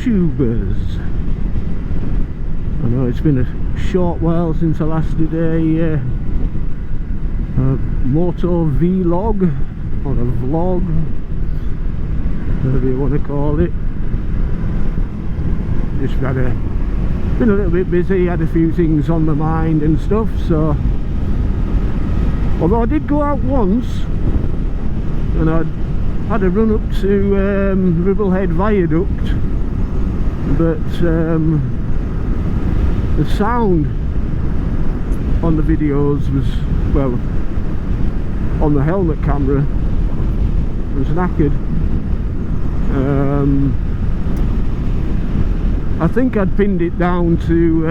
YouTubers. I know it's been a short while since I last did a moto vlog or a vlog, whatever you want to call it. Just been a little bit busy, had a few things on my mind and stuff, so although I did go out once and I had a run up to Ribblehead Viaduct, but the sound on the videos was, well, on the helmet camera was knackered. I think I'd pinned it down to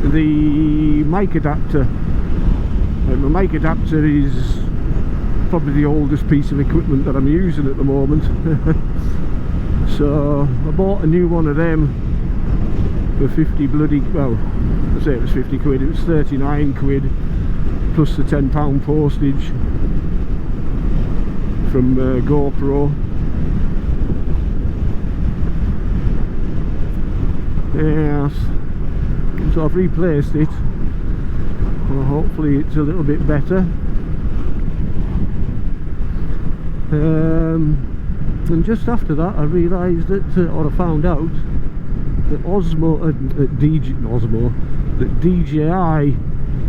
the mic adapter. My mic adapter is probably the oldest piece of equipment that I'm using at the moment. So I bought a new one of them for 50 bloody, well, I say it was 50 quid, it was 39 quid plus the £10 postage from GoPro. Yes, so I've replaced it. Well, hopefully it's a little bit better. And just after that I realised that, or I found out that DJI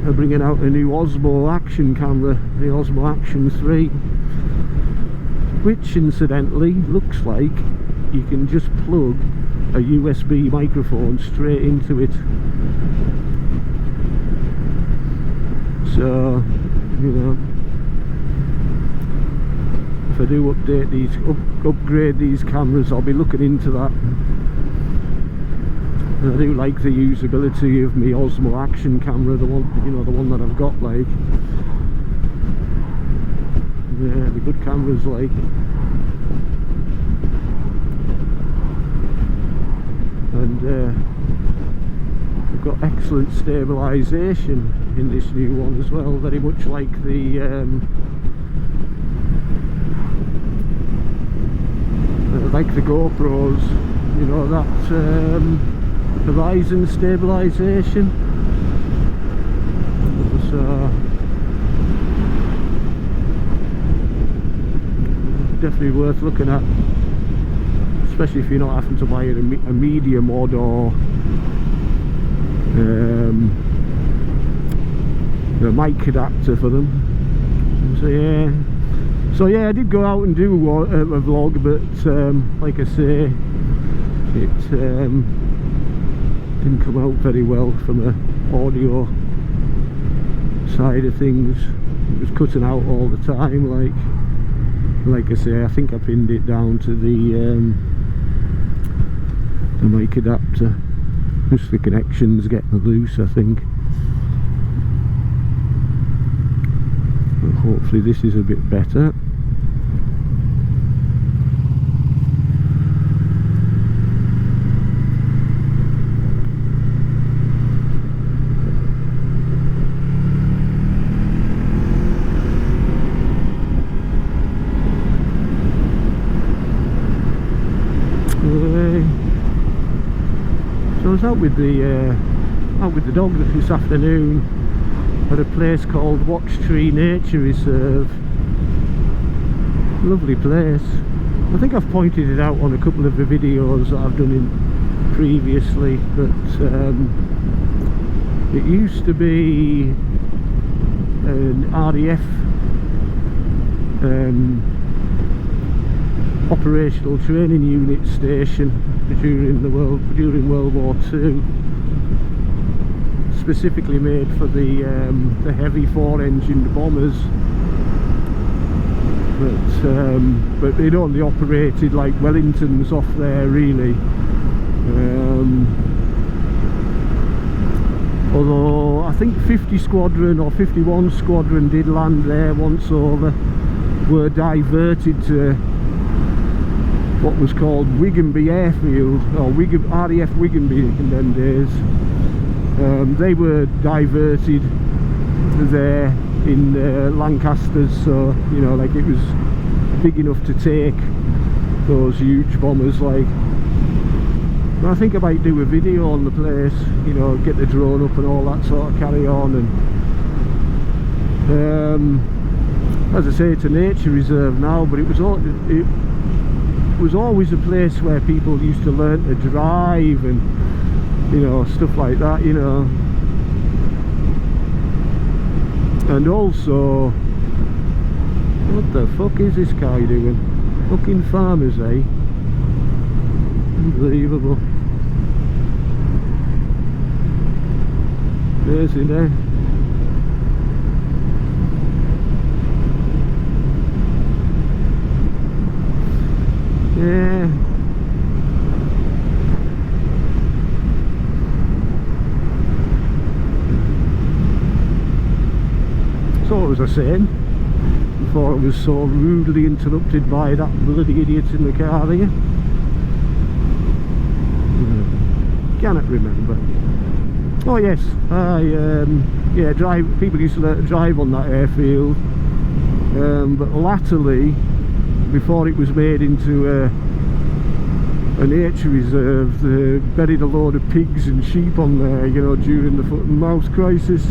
are bringing out a new Osmo action camera, the Osmo Action 3, which incidentally looks like you can just plug a USB microphone straight into it. So, you know, if I do update these, upgrade these cameras, I'll be looking into that. And I do like the usability of my Osmo Action camera, the one, you know, the one that I've got, like. Yeah, the good cameras, like. And we've got excellent stabilisation in this new one as well, very much like the GoPros, you know, that horizon stabilisation. So definitely worth looking at, especially if you're not having to buy a media mod or a mic adapter for them. So yeah, I did go out and do a vlog, but like I say, it didn't come out very well from a audio side of things. It was cutting out all the time, like I say. I think I pinned it down to the mic adapter, just the connections getting loose, I think. But hopefully this is a bit better. So I was out with the dog this afternoon at a place called Watchtree Nature Reserve. Lovely place. I think I've pointed it out on a couple of the videos that I've done in previously, but it used to be an RAF operational training unit station during World War II, specifically made for the heavy 4-engined bombers. But they'd only operated like Wellingtons off there, really. Although I think 50 Squadron or 51 Squadron did land there once over, were diverted to what was called Wiggenby Airfield, or RAF Wiggenby in them days. They were diverted there in Lancaster, so you know, like, it was big enough to take those huge bombers. Like, and I think I might do a video on the place, you know, get the drone up and all that sort of carry on. And as I say, it's a nature reserve now, but it was always a place where people used to learn to drive and, you know, stuff like that, you know. And also, what the fuck is this guy doing? Fucking farmers, eh? Unbelievable. Amazing, eh? Yeah. So what was I saying before I was so rudely interrupted by that bloody idiot in the car here? Cannot remember. Oh yes, yeah, people used to learn to drive on that airfield, but latterly, before it was made into a nature reserve, they buried a load of pigs and sheep on there, you know, during the foot and mouth crisis.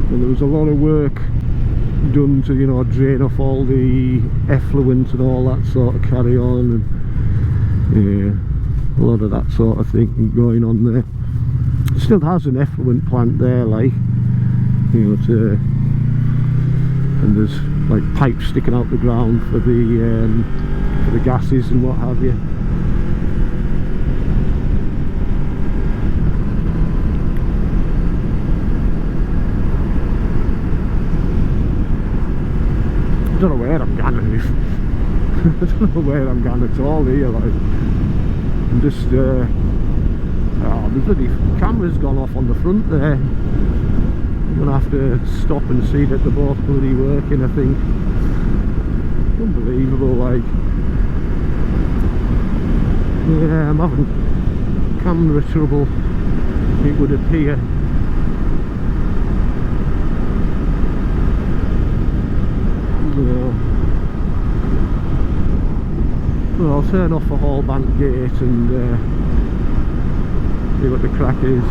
And there was a lot of work done to, you know, drain off all the effluent and all that sort of carry on, and yeah, a lot of that sort of thing going on there. It still has an effluent plant there, like, you know, and there's like pipes sticking out the ground for the gases and what have you. I don't know where I'm going. I don't know where I'm going at all here. Like, I'm just oh, the bloody camera's gone off on the front there. I'm gonna have to stop and see that they're both bloody working, I think. Unbelievable, like. Yeah, I'm having camera trouble, it would appear. Yeah. Well, I'll turn off the Hall Bank gate and see what the crack is.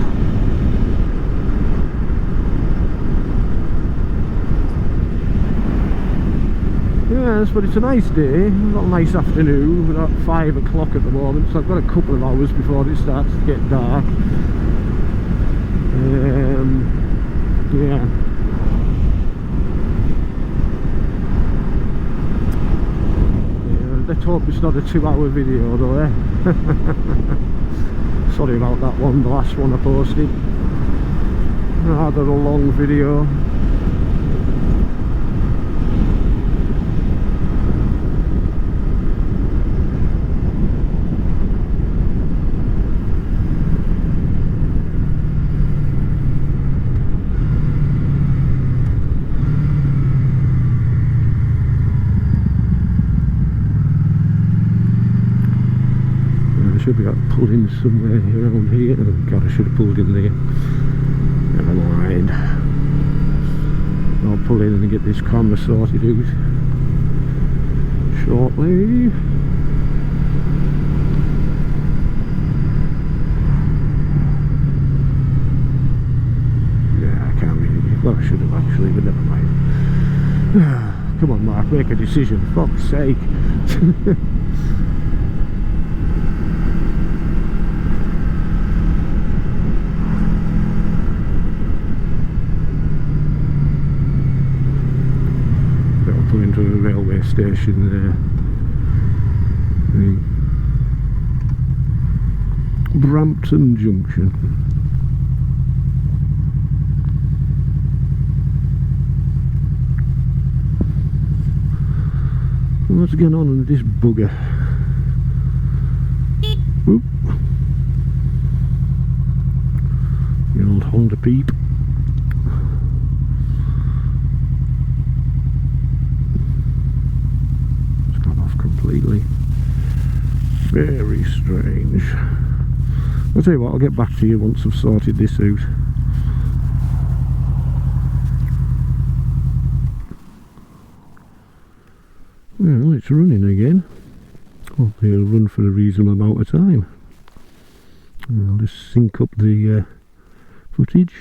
Yes, but it's a nice day. We've got a nice afternoon. We're at 5 o'clock at the moment, so I've got a couple of hours before it starts to get dark. Yeah. Let's hope it's not a 2-hour video though, eh? Sorry about that one, the last one I posted. Rather a long video. Should be pulled in somewhere around here. Oh god, I should have pulled in there. Never mind. I'll pull in and get this camera sorted out shortly. Yeah, I can't really. Well, I should have actually, but never mind. Come on, Mark, make a decision. Fuck's sake. Into a railway station there. Brampton Junction. What's going on with this bugger? Oop. The old Honda Peep. Completely. Very strange. I'll tell you what, I'll get back to you once I've sorted this out. Well, it's running again. Hopefully it'll run for a reasonable amount of time. I'll just sync up the footage.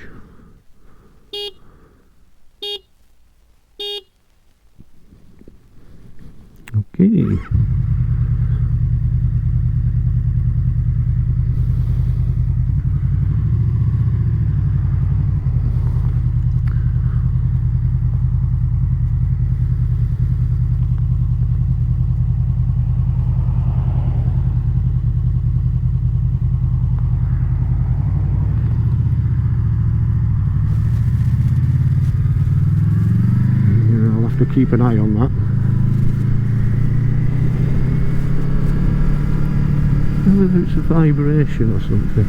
Okay. To keep an eye on that. Whether it's a vibration or something.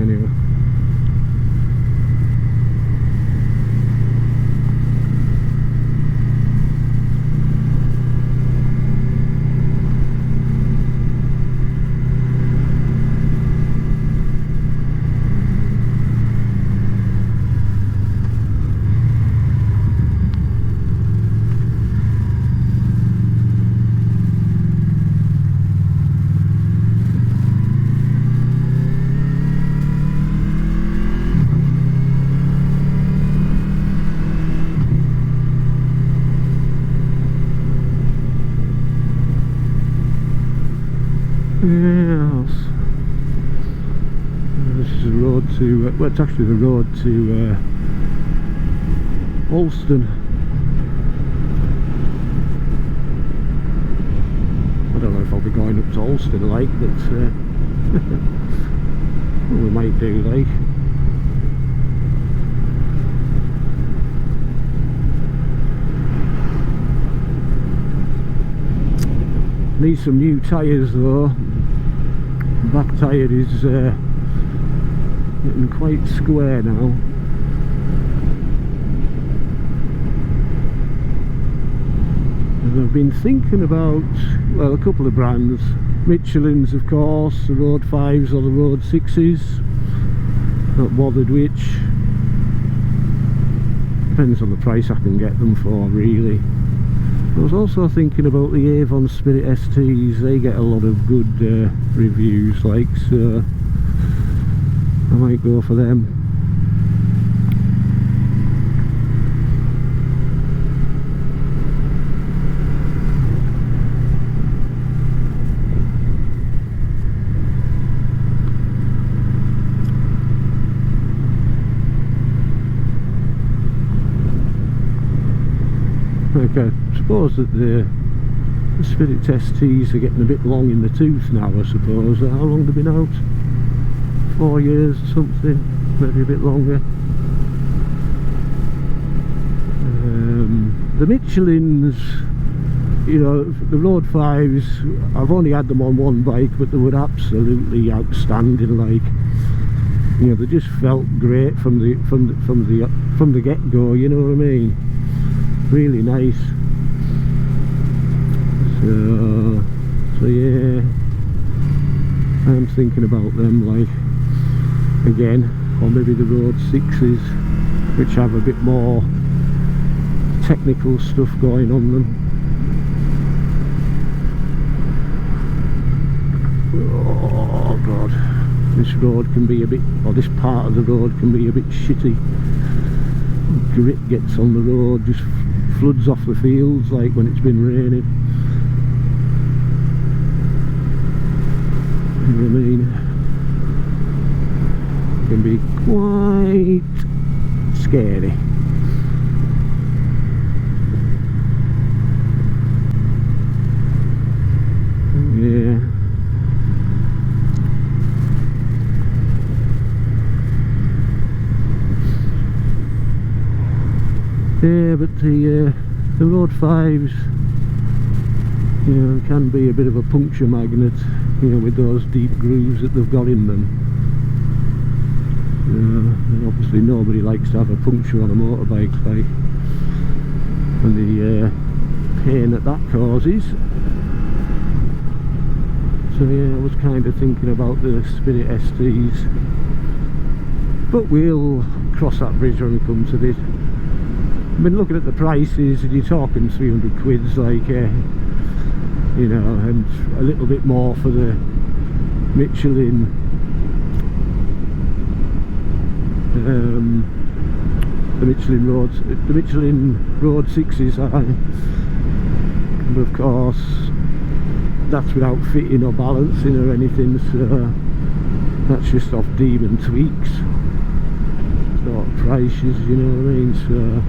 Anyway. Yes. This is the road to, well, it's actually the road to Alston. I don't know if I'll be going up to Alston like, but well, we might do like. Need some new tyres though. Back tyre is getting quite square now. And I've been thinking about, well, a couple of brands. Michelin's of course, the Road 5s or the Road 6s. Not bothered which. Depends on the price I can get them for really. I was also thinking about the Avon Spirit STs. They get a lot of good reviews, like, so I might go for them. Okay. I suppose that the Spirit STs are getting a bit long in the tooth now, I suppose. How long have they been out? 4 years or something, maybe a bit longer. The Michelins, you know, the Road 5s, I've only had them on one bike, but they were absolutely outstanding. Like, you know, they just felt great from the get-go. You know what I mean? Really nice. So yeah, I'm thinking about them, like, again, or maybe the Road 6s, which have a bit more technical stuff going on them. Oh god, this road can be a bit, or this part of the road can be a bit shitty. Grit gets on the road, just floods off the fields like when it's been raining. You know what I mean? It can be quite scary. Yeah. Yeah, but the Road 5s, you know, can be a bit of a puncture magnet, you know, with those deep grooves that they've got in them. And obviously nobody likes to have a puncture on a motorbike, like, and the pain that causes. So yeah, I was kind of thinking about the Spirit STs, but we'll cross that bridge when we come to it. I've been looking at the prices, and you're talking 300 quids, like, you know, and a little bit more for the Michelin, the Michelin Road 6s, but of course that's without fitting or balancing or anything, so that's just off Demon Tweaks sort of prices, you know what I mean? So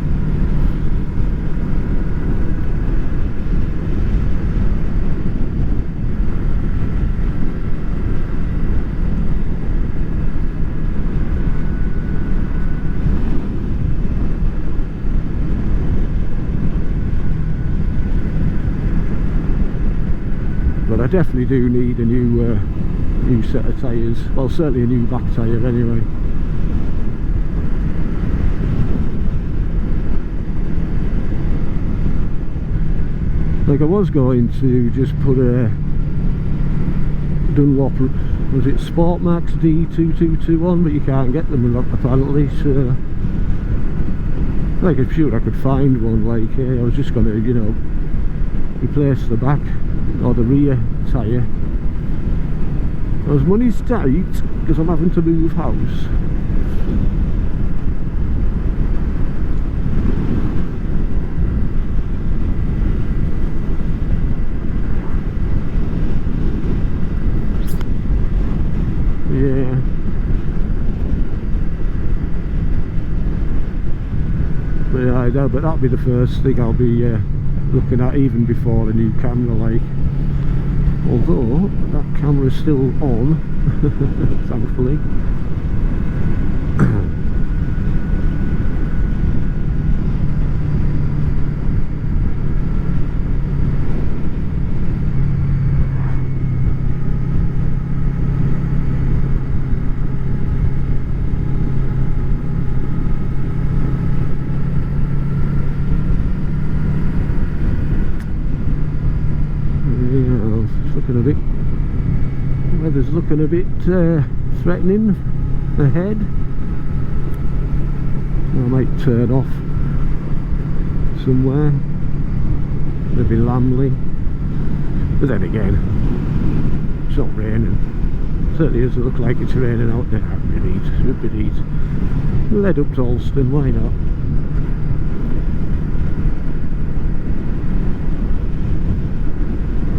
but I definitely do need a new set of tyres, well, certainly a new back tyre anyway. Like, I was going to just put a Dunlop, was it Sportmax D2221, but you can't get them apparently, so like, I'm sure I could find one. Like, I was just going to, you know, replace the back or the rear tyre. As money's tight because I'm having to move house. Yeah. But yeah, but that'll be the first thing I'll be looking at, even before a new camera, like. Although that camera's still on, thankfully. Weather's looking a bit threatening ahead. I might turn off somewhere, maybe Lamley, but then again, it's not raining. Certainly doesn't look like it's raining out there. Should be neat. We'll head up to Alston, why not?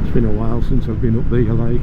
It's been a while since I've been up there, like.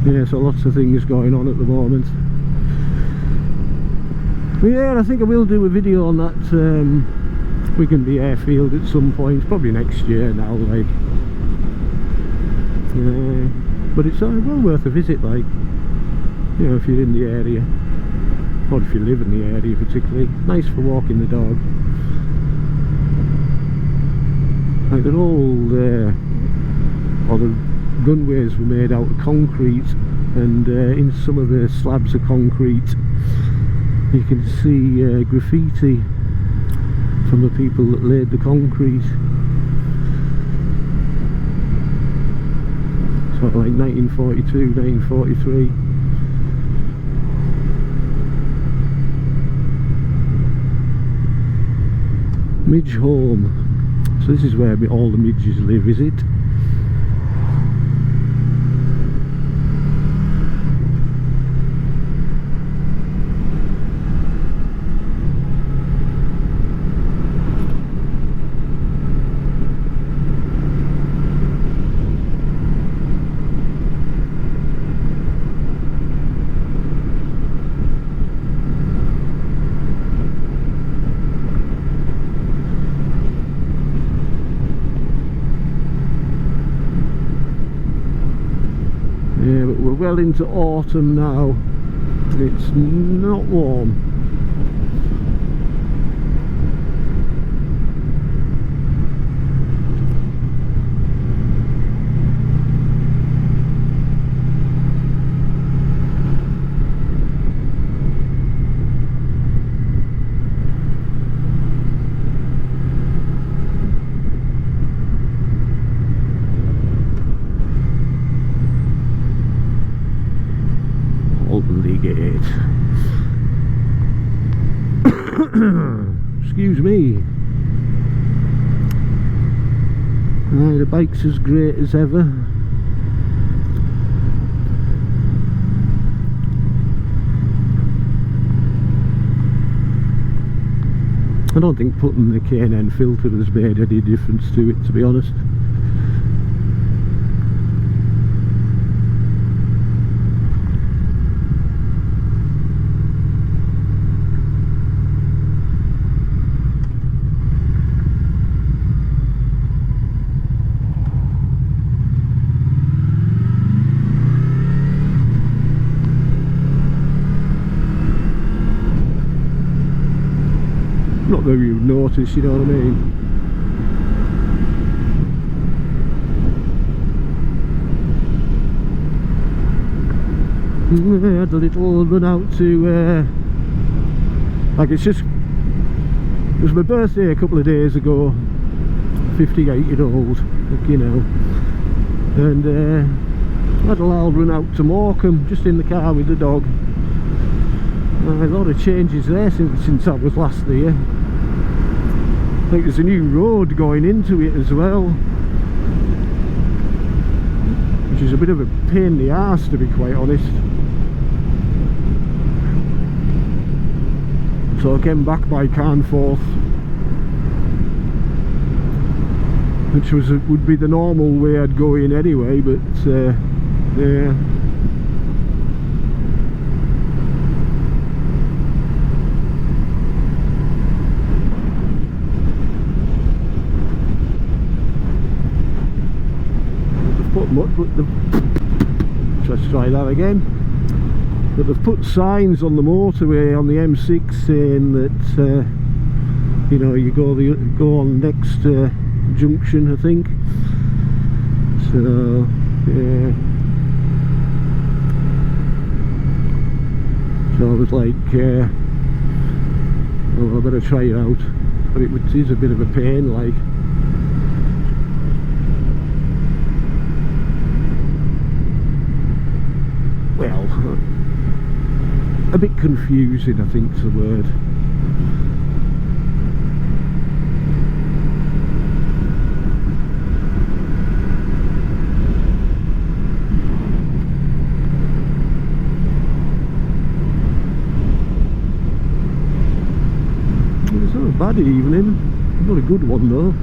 Yeah, so lots of things going on at the moment. But yeah, I think I will do a video on that Wiggenby airfield at some point, probably next year now, like. Yeah, but it's well worth a visit, like, you know, if you're in the area, or if you live in the area particularly. Nice for walking the dog. Like, they're all or the runways were made out of concrete, and in some of the slabs of concrete you can see graffiti from the people that laid the concrete. Sort of like 1942, 1943. Midge home. So this is where all the midges live, is it? Yeah, but we're well into autumn now. It's not warm. Excuse me. The bike's as great as ever. I don't think putting the K&N filter has made any difference to it, to be honest. Not that you've noticed, you know what I mean? I had a little run out to like it was my birthday a couple of days ago, 58-year-old, you know, and I had a little run out to Morecambe, just in the car with the dog. A lot of changes there since I was last there. I think there's a new road going into it as well, which is a bit of a pain in the arse, to be quite honest. So I came back by Carnforth, which would be the normal way I'd go in anyway, but yeah. Let's try that again. But they've put signs on the motorway on the M6 saying that you know, you go on next junction, I think. So yeah. So I was like, well, I better try it out. But it is a bit of a pain, like. Well, a bit confusing, I think is the word. It's not a bad evening, not a good one though.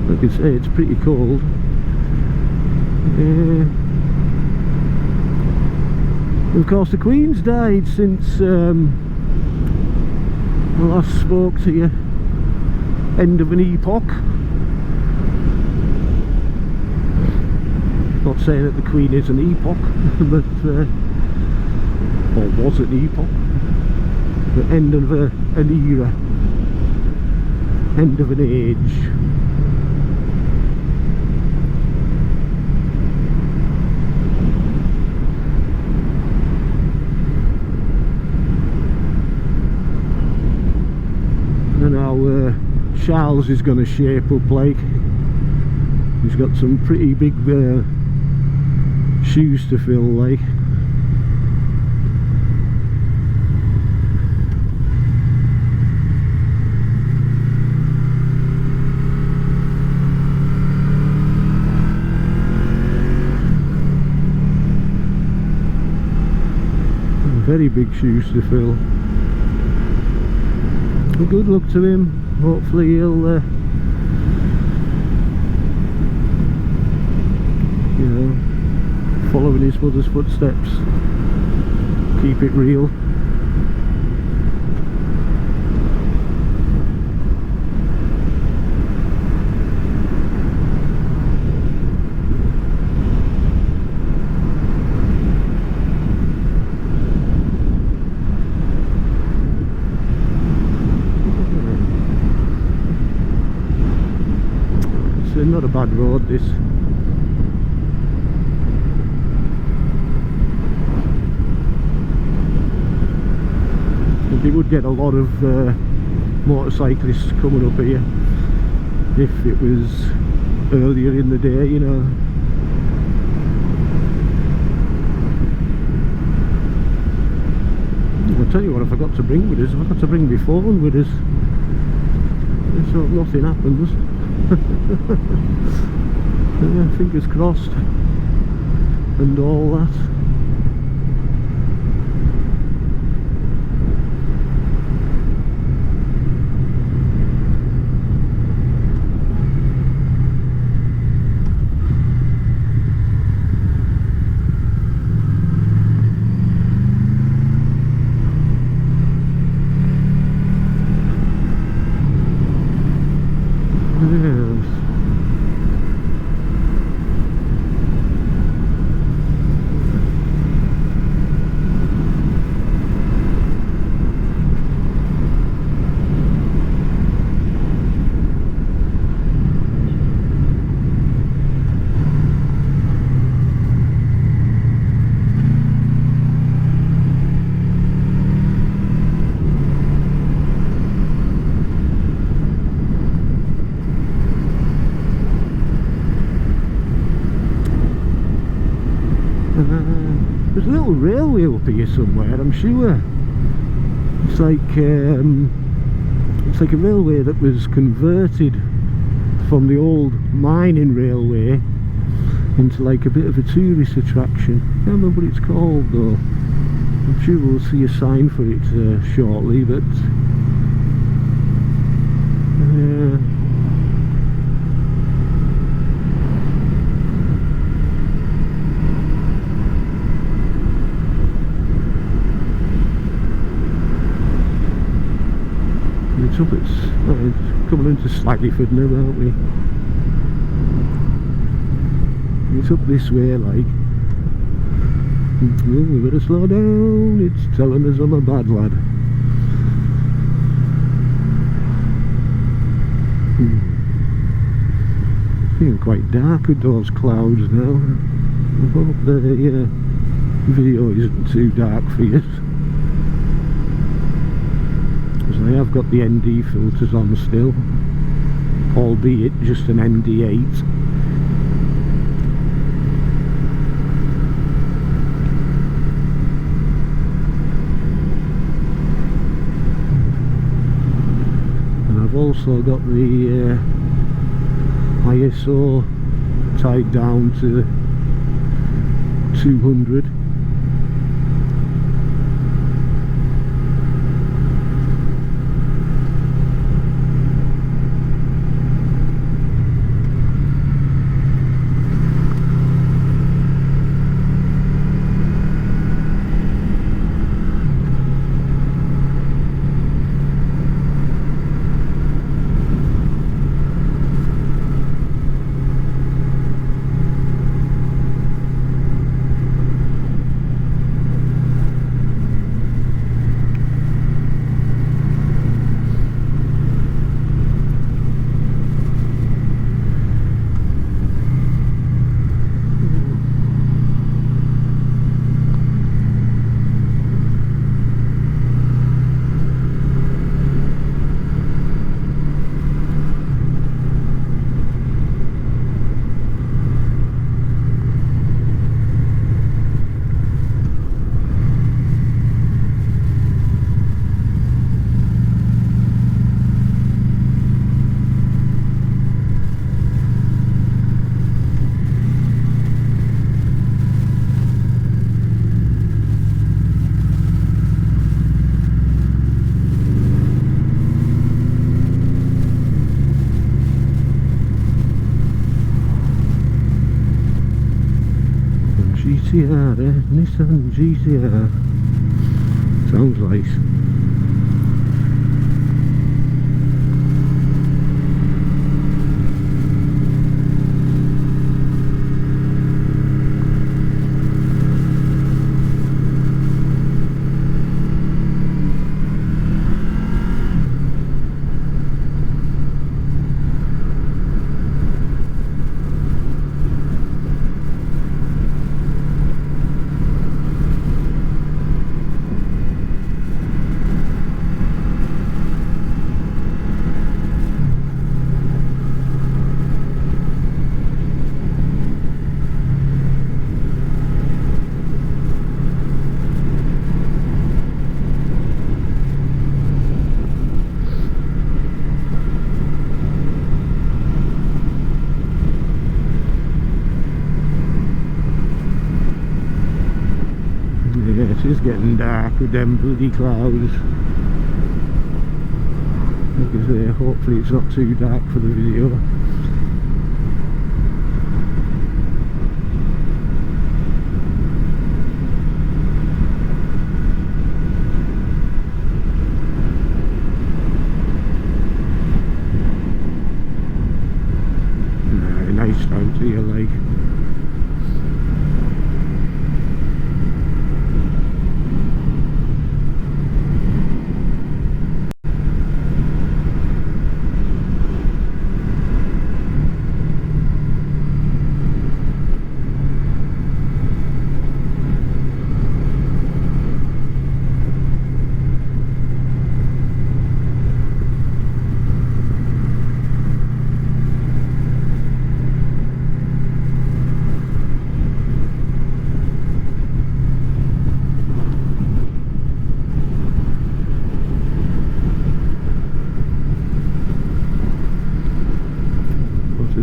Like I say, it's pretty cold. Of course, the Queen's died since I last spoke to you. End of an epoch. Not saying that the Queen is an epoch, but or was an epoch. The end of an era, end of an age. And now Charles is going to shape up, like. He's got some pretty big shoes to fill, like. very big shoes to fill. But good luck to him. Hopefully he'll you know, following his mother's footsteps, keep it real. It's not a bad road, this. You would get a lot of motorcyclists coming up here if it was earlier in the day, you know. I'll tell you what I forgot to bring with us. I forgot to bring my phone with us. Let's hope nothing happens. Yeah, fingers crossed and all that. There's a little railway up here somewhere, I'm sure. It's like a railway that was converted from the old mining railway into like a bit of a tourist attraction. I can't remember what it's called though. I'm sure we'll see a sign for it shortly, but it's coming into Slagleyford now, aren't we? It's up this way, like. Oh, we better slow down. It's telling us I'm a bad lad. Feeling quite dark with those clouds now. I hope the video isn't too dark for you. I have got the ND filters on still, albeit just an ND8. And I've also got the ISO tied down to 200. GTR, Nissan GTR. Sounds nice. It is getting dark with them bloody clouds. Like I say, hopefully it's not too dark for the video. Nice round here, like.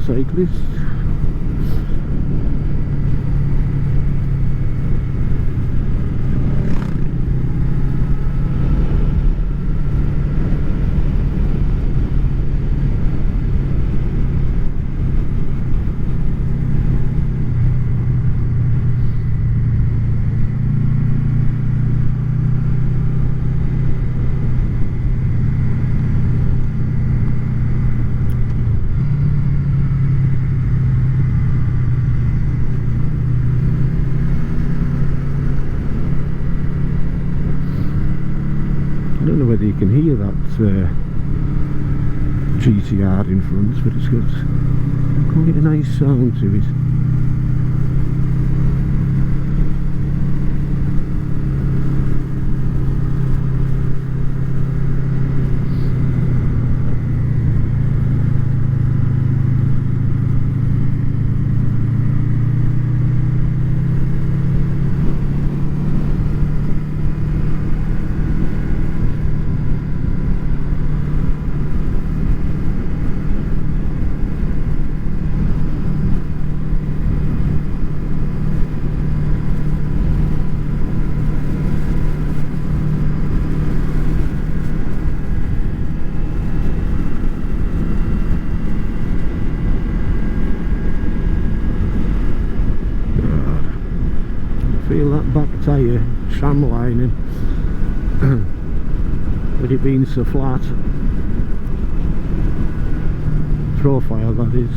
Cyclist. Whether you can hear that GTR in front, but it's got quite a nice sound to it. Feel that back tyre tram lining with it being so flat profile, that is.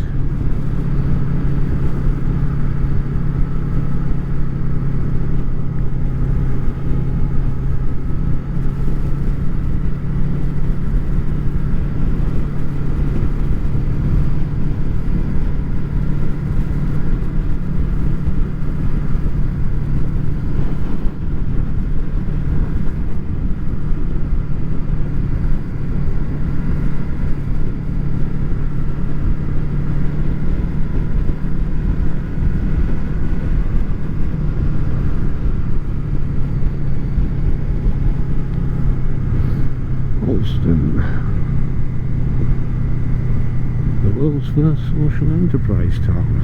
The world's first social enterprise town.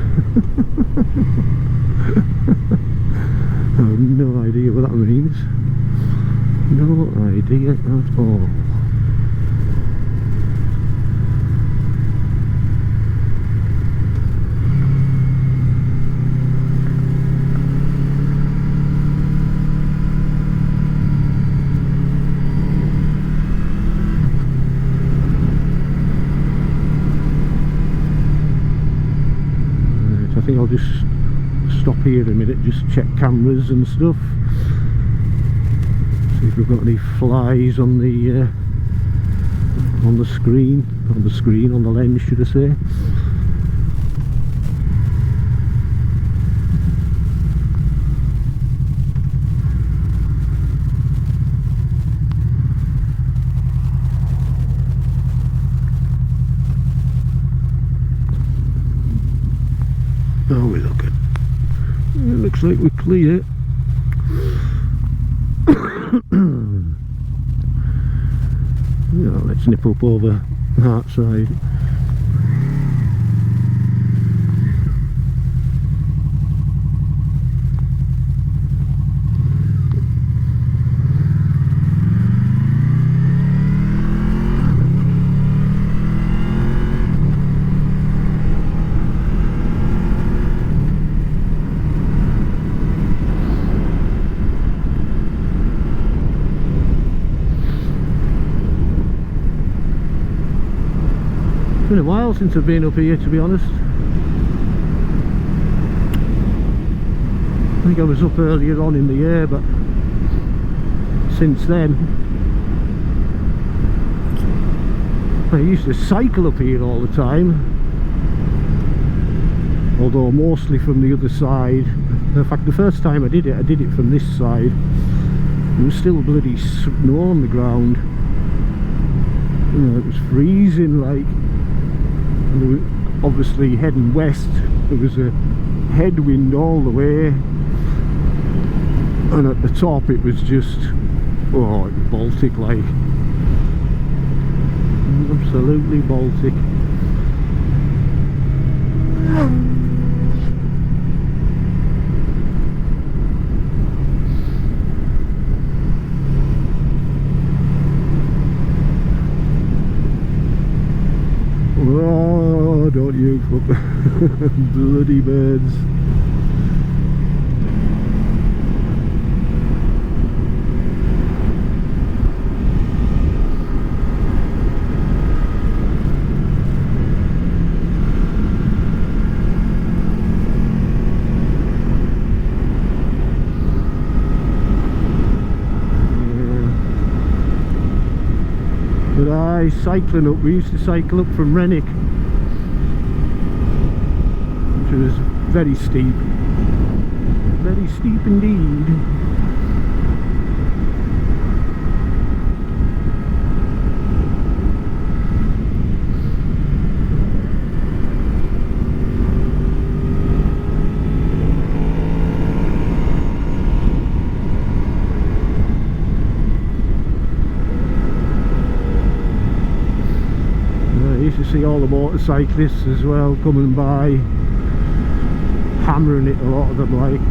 I have no idea what that means. No idea at all. I'll just stop here a minute, just check cameras and stuff, see if we've got any flies on the screen, on the lens, should I say. Oh, we look at. It looks like we're clear. Yeah, let's nip up over Hartside. It's been a while since I've been up here, to be honest. I think I was up earlier on in the year, but since then I used to cycle up here all the time, although mostly from the other side. In fact, the first time I did it from this side. There was still bloody snow on the ground. You know, it was freezing, like. And we were obviously heading west. There was a headwind all the way, and at the top it was just, oh, Baltic like, absolutely Baltic. Oh, don't you fuck. Bloody birds. But cycling up, we used to cycle up from Renwick, which was very steep indeed. To see all the motorcyclists as well coming by, hammering it, a lot of them like.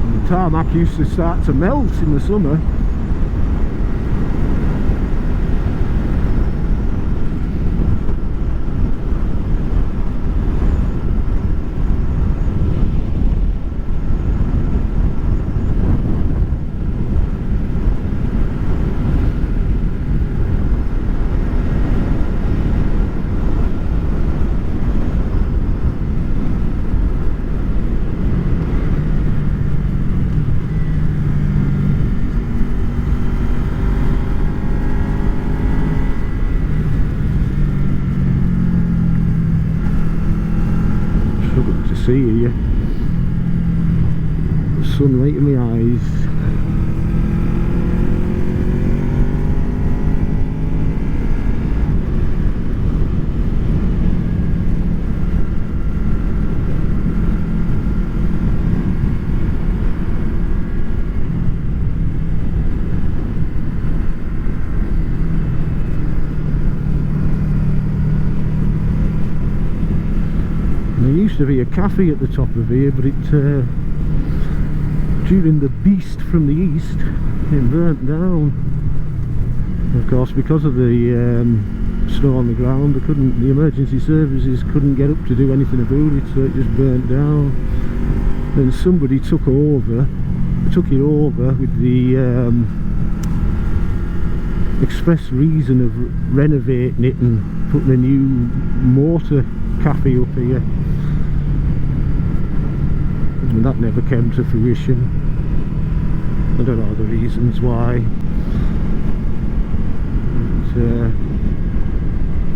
And the tarmac used to start to melt in the summer. See you, the sun right in my eyes. There used to be a cafe at the top of here, but it during the beast from the east, it burnt down. Of course, because of the snow on the ground, the emergency services couldn't get up to do anything about it, so it just burnt down. Then somebody took it over with the express reason of renovating it and putting a new motor cafe up here, and that never came to fruition. I don't know the reasons why. But,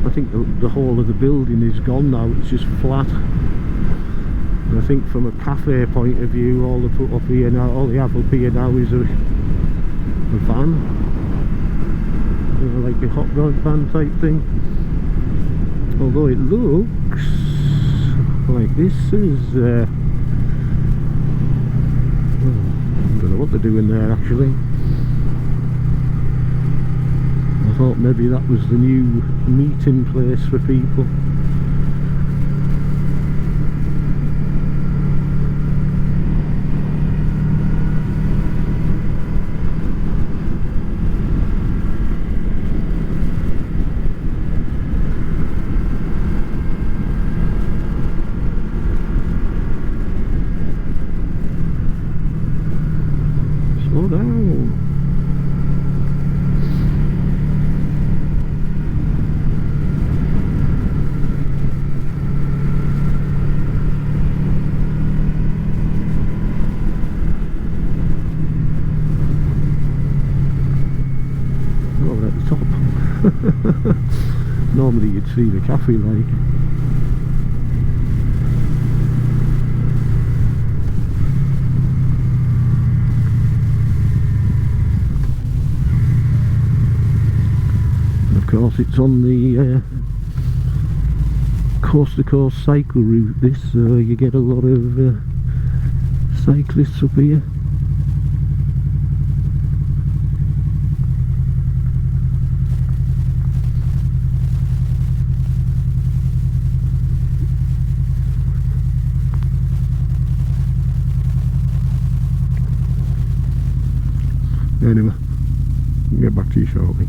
I think the whole of the building is gone now, it's just flat. And I think from a cafe point of view, all they put up here now, all they have up here now is a van, you know, like a hot rod van type thing. Although it looks like this is I don't know what they're doing there actually. I thought maybe that was the new meeting place for people. Slow down. Normally you'd see the cafe like. And of course it's on the coast to coast cycle route this, so you get a lot of cyclists up here. Anyway, I'll get back to you shortly.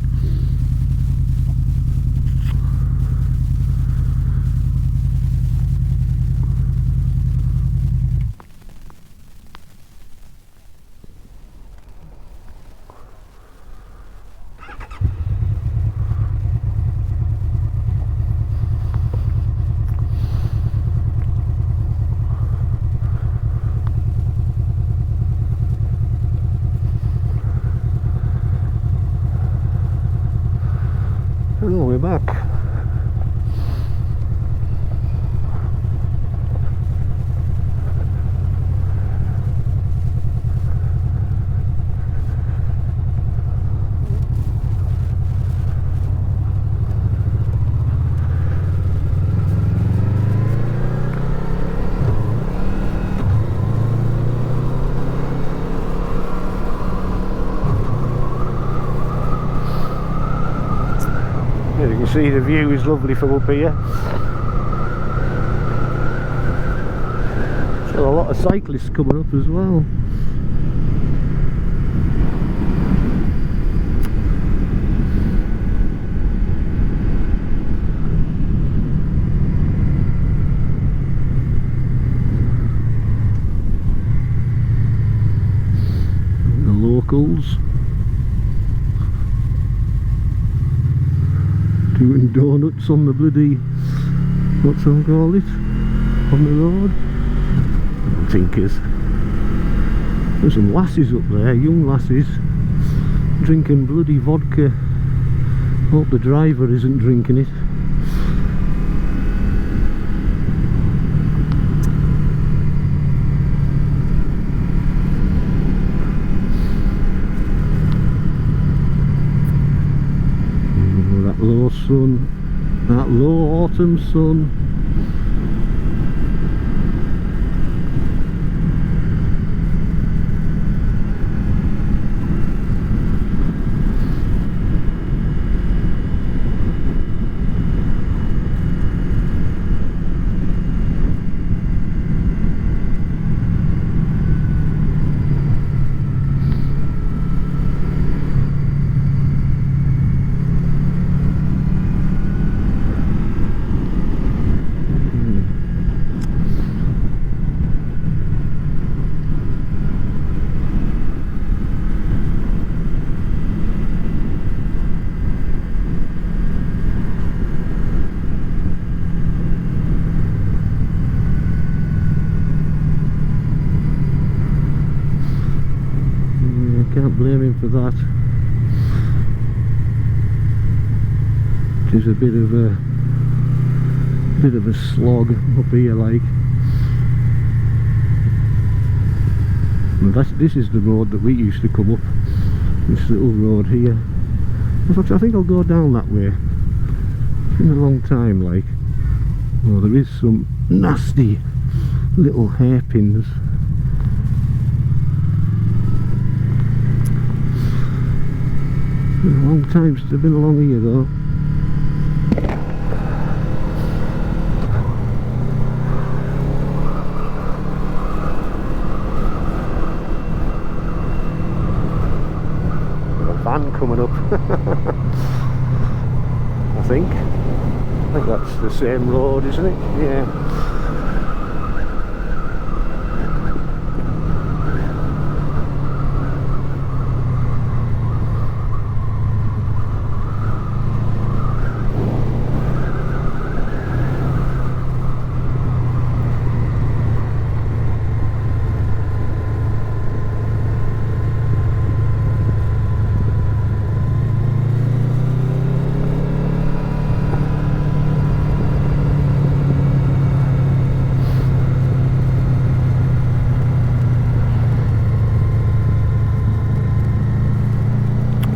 Oh, we're back. You can see the view is lovely from up here. There's a lot of cyclists coming up as well. The locals doing donuts on the bloody, what's that call it, on the road. I don't think it's. There's some lasses up there, young lasses, drinking bloody vodka. Hope the driver isn't drinking it. Low sun, that low autumn sun. for that. It is a bit of a slog up here, like. And this is the road that we used to come up. This little road here. In fact, I think I'll go down that way. It's been a long time, like. Oh, there is some nasty little hairpins. It's been a long time since I've been along here, though. Van coming up. I think that's the same road, isn't it? Yeah.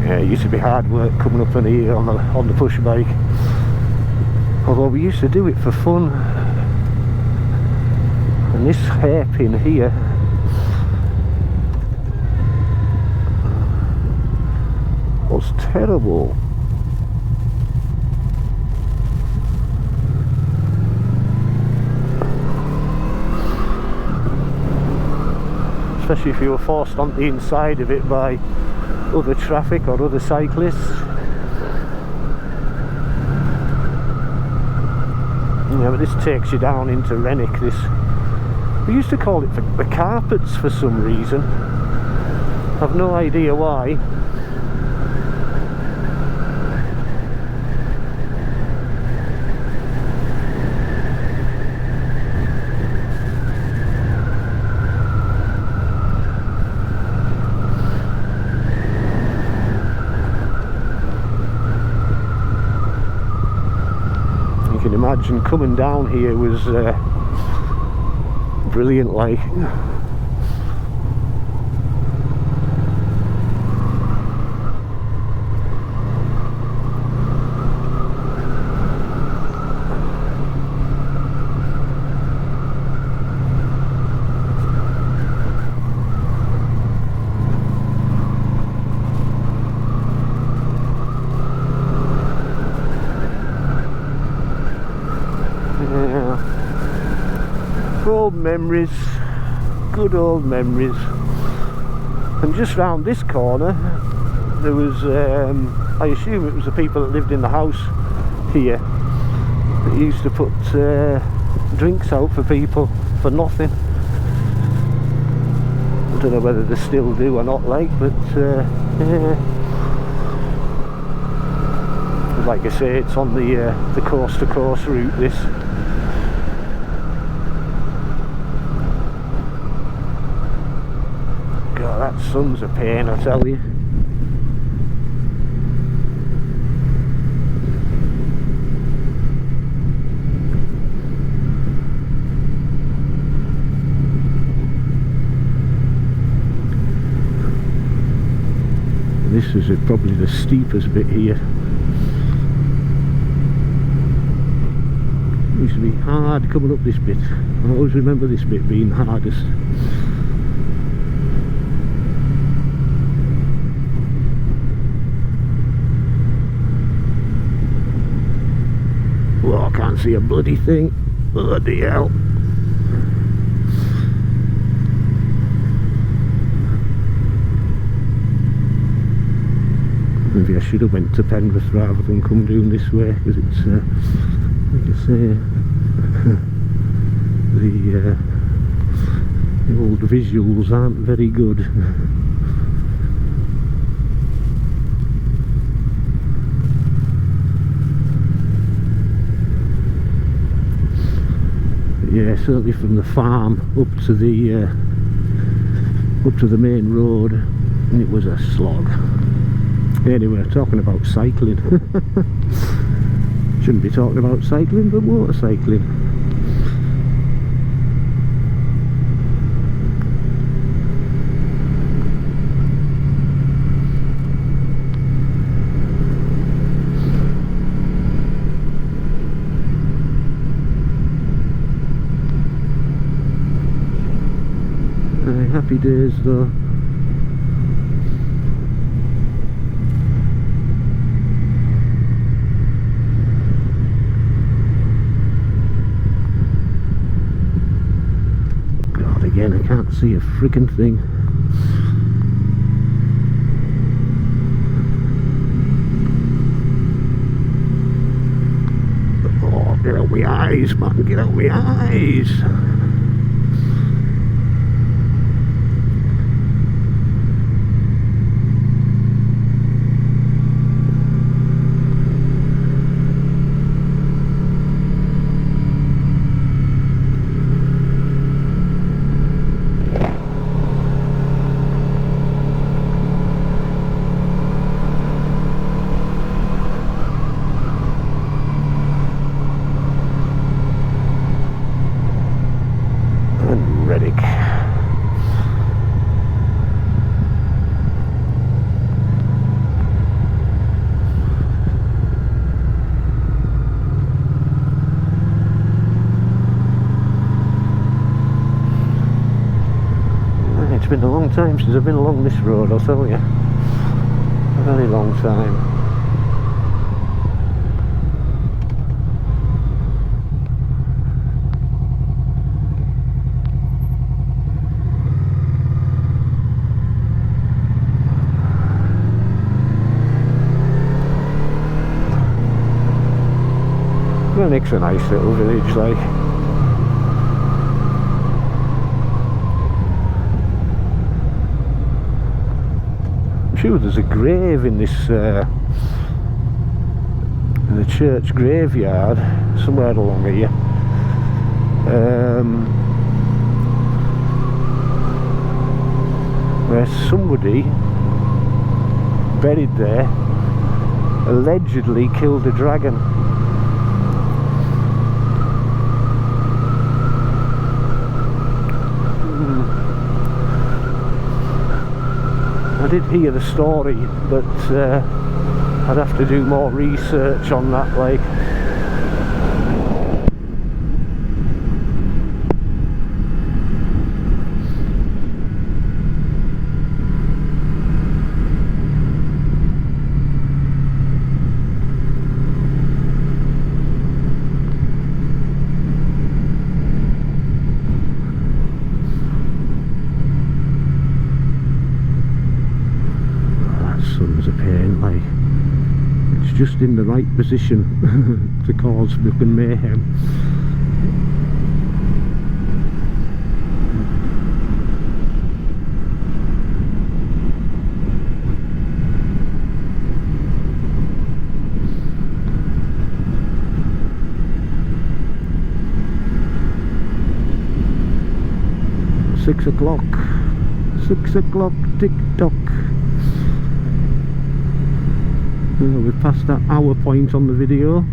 It used to be hard work coming up on here on the push bike, although we used to do it for fun. And this hairpin here was terrible. Especially if you were forced on the inside of it by other traffic or other cyclists. Yeah, but this takes you down into Renwick. This, we used to call it the carpets for some reason. I've no idea why. Imagine coming down here was brilliant, like. Old memories, good old memories. And just round this corner there was, I assume it was the people that lived in the house here that used to put drinks out for people for nothing. I don't know whether they still do or not, like, but yeah. Like I say, it's on the coast to coast route, this. That sun's a pain, I tell you. This is probably the steepest bit here. It used to be hard coming up this bit. I always remember this bit being hardest. Oh, I can't see a bloody thing. Bloody hell. Maybe I should have went to Penrith rather than come down this way, because it's, like I say, the old visuals aren't very good. Yeah, certainly from the farm up to the main road, and it was a slog. Anyway, talking about cycling. Shouldn't be talking about cycling, but motorcycling. Happy days though. God, again, I can't see a freaking thing. Oh, get out my eyes, man, get out my eyes. It's been a long time since I've been along this road, I'll tell you. A very long time. Renwick's a nice little village, like. I'm sure there's a grave in this, in the church graveyard, somewhere along here. Where somebody buried there allegedly killed a dragon. I did hear the story, but I'd have to do more research on that, like. Sun's a pain, like. It's just in the right position to cause fucking mayhem. Six o'clock, tick-tock. We've passed that hour point on the video. Do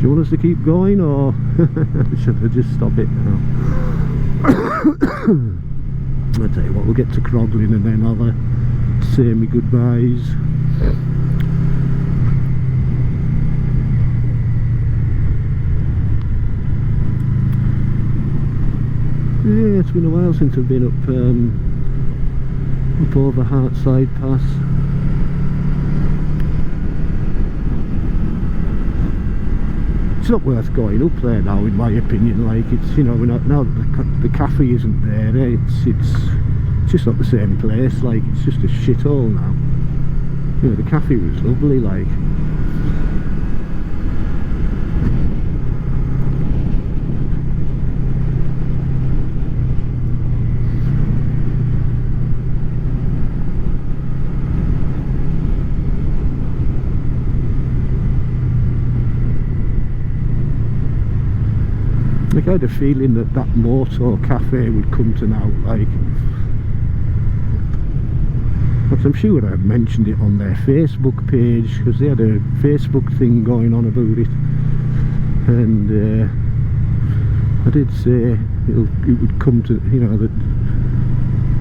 you want us to keep going, or should I just stop it now? I'll tell you what, we'll get to Croglin and then I'll say me goodbyes. Yeah, it's been a while since I've been up over Hartside Pass. It's not worth going up there now, in my opinion. Like, it's, you know, we're not, now the cafe isn't there. It's just not the same place. Like, it's just a shithole now. You know, the cafe was lovely, like. I had a feeling that that motor cafe would come to now, like. But I'm sure I mentioned it on their Facebook page, because they had a Facebook thing going on about it, and I did say it would come to, you know, that,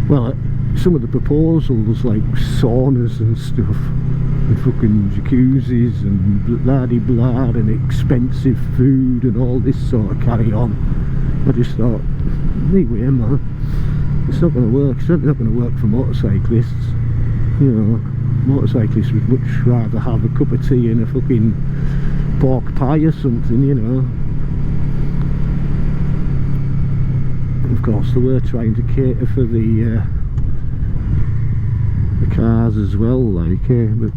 well, some of the proposals like saunas and stuff, and fucking jacuzzis and blah-de-blah, and expensive food and all this sort of carry on. I just thought, anyway, man, it's not going to work. It's certainly not going to work for motorcyclists. You know, motorcyclists would much rather have a cup of tea and a fucking pork pie or something, you know. Of course, they were trying to cater for the cars as well, like, but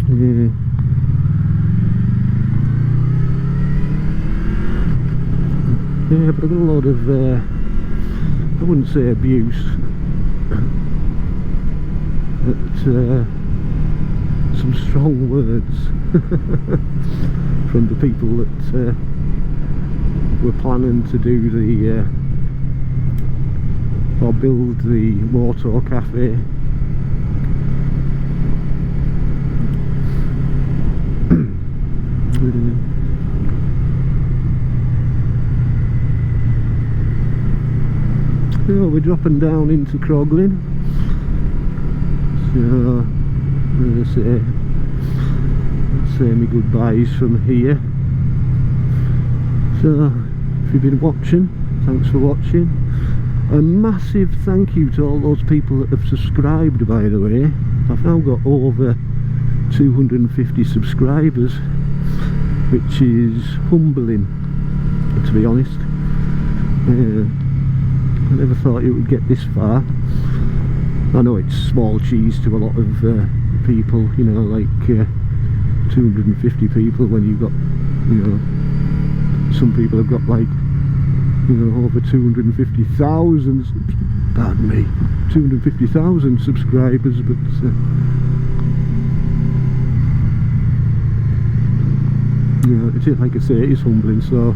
yeah. Yeah, but I got a lot of, I wouldn't say abuse, but some strong words from the people that were planning to do the, or build the motor cafe. So we're dropping down into Croglin, so as I say my goodbyes from here. So if you've been watching, thanks for watching. A massive thank you to all those people that have subscribed, by the way. I've now got over 250 subscribers, which is humbling, to be honest. I never thought it would get this far. I know it's small cheese to a lot of people, you know, like 250 people, when you've got, you know, some people have got like, you know, over 250,000, pardon me, 250,000 subscribers, but you know, it is, like I say, it is humbling. So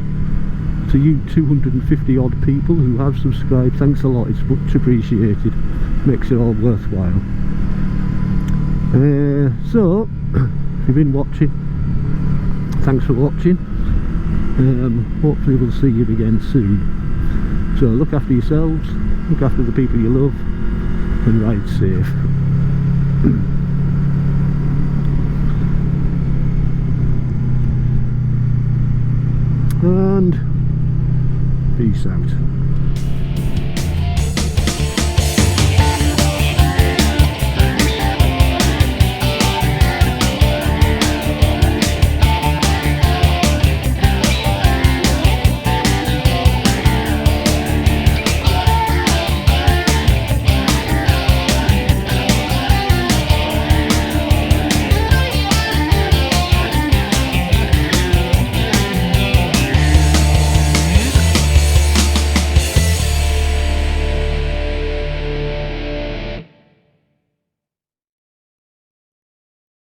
to you 250 odd people who have subscribed, thanks a lot, it's much appreciated, makes it all worthwhile. So if you've been watching, thanks for watching. Hopefully we'll see you again soon. So look after yourselves, look after the people you love, and ride safe. And peace out.